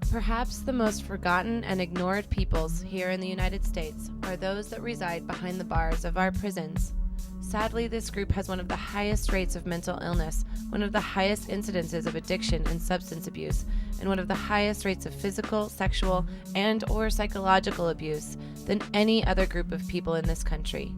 Perhaps the most forgotten and ignored peoples here in the United States are those that reside behind the bars of our prisons. Sadly, this group has one of the highest rates of mental illness, one of the highest incidences of addiction and substance abuse, and one of the highest rates of physical, sexual, and/or psychological abuse than any other group of people in this country.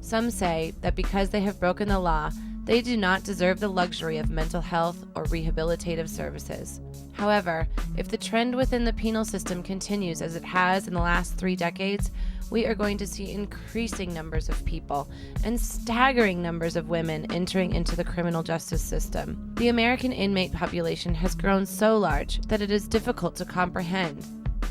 Some say that because they have broken the law, they do not deserve the luxury of mental health or rehabilitative services. However, if the trend within the penal system continues as it has in the last 3 decades, we are going to see increasing numbers of people and staggering numbers of women entering into the criminal justice system. The American inmate population has grown so large that it is difficult to comprehend.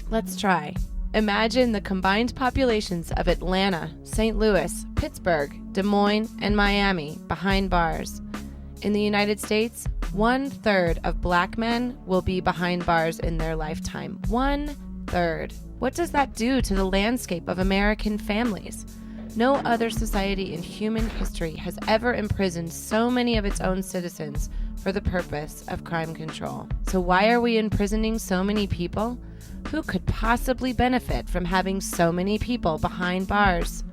Let's try. Imagine the combined populations of Atlanta, St. Louis, Pittsburgh, Des Moines, and Miami behind bars. In the United States, 1/3 of black men will be behind bars in their lifetime. 1/3. What does that do to the landscape of American families? No other society in human history has ever imprisoned so many of its own citizens for the purpose of crime control. So why are we imprisoning so many people? Who could possibly benefit from having so many people behind bars?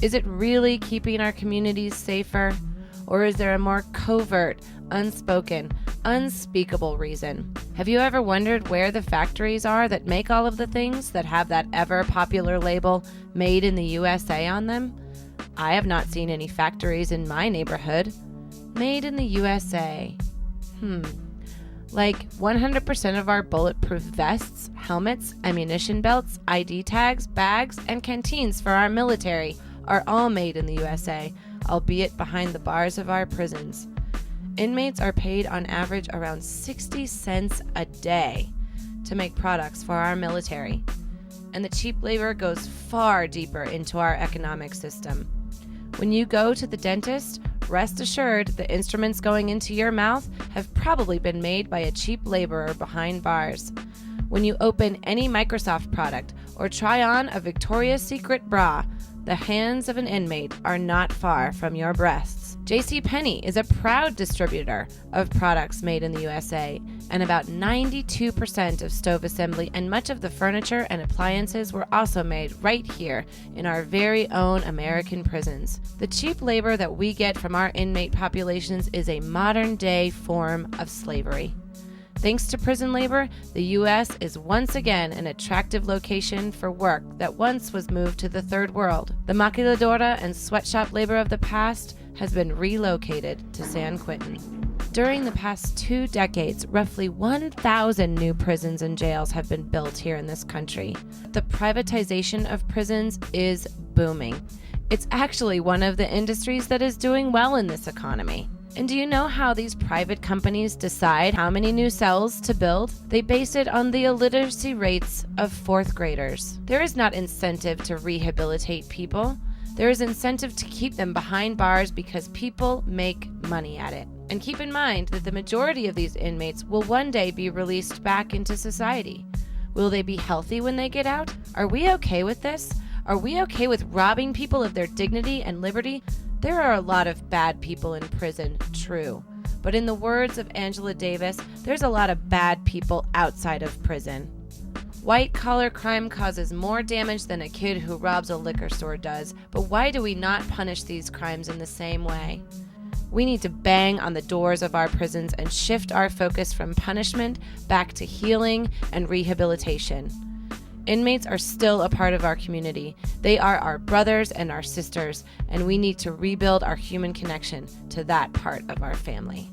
Is it really keeping our communities safer? Or is there a more covert, unspoken, unspeakable reason? Have you ever wondered where the factories are that make all of the things that have that ever-popular label, Made in the USA, on them? I have not seen any factories in my neighborhood. Made in the USA. Like 100% of our bulletproof vests, helmets, ammunition belts, ID tags, bags, and canteens for our military are all made in the USA, albeit behind the bars of our prisons. Inmates are paid on average around 60 cents a day to make products for our military, and the cheap labor goes far deeper into our economic system. When you go to the dentist, rest assured the instruments going into your mouth have probably been made by a cheap laborer behind bars. When you open any Microsoft product or try on a Victoria's Secret bra, the hands of an inmate are not far from your breasts. JCPenney is a proud distributor of products made in the USA, and about 92% of stove assembly and much of the furniture and appliances were also made right here in our very own American prisons. The cheap labor that we get from our inmate populations is a modern-day form of slavery. Thanks to prison labor, the U.S. is once again an attractive location for work that once was moved to the third world. The maquiladora and sweatshop labor of the past has been relocated to San Quentin. During the past 2 decades, roughly 1,000 new prisons and jails have been built here in this country. The privatization of prisons is booming. It's actually one of the industries that is doing well in this economy. And do you know how these private companies decide how many new cells to build? They base it on the illiteracy rates of 4th graders. There is not incentive to rehabilitate people. There is incentive to keep them behind bars because people make money at it. And keep in mind that the majority of these inmates will one day be released back into society. Will they be healthy when they get out? Are we okay with this? Are we okay with robbing people of their dignity and liberty? There are a lot of bad people in prison, true. But in the words of Angela Davis, there's a lot of bad people outside of prison. White-collar crime causes more damage than a kid who robs a liquor store does, but why do we not punish these crimes in the same way? We need to bang on the doors of our prisons and shift our focus from punishment back to healing and rehabilitation. Inmates are still a part of our community. They are our brothers and our sisters, and we need to rebuild our human connection to that part of our family.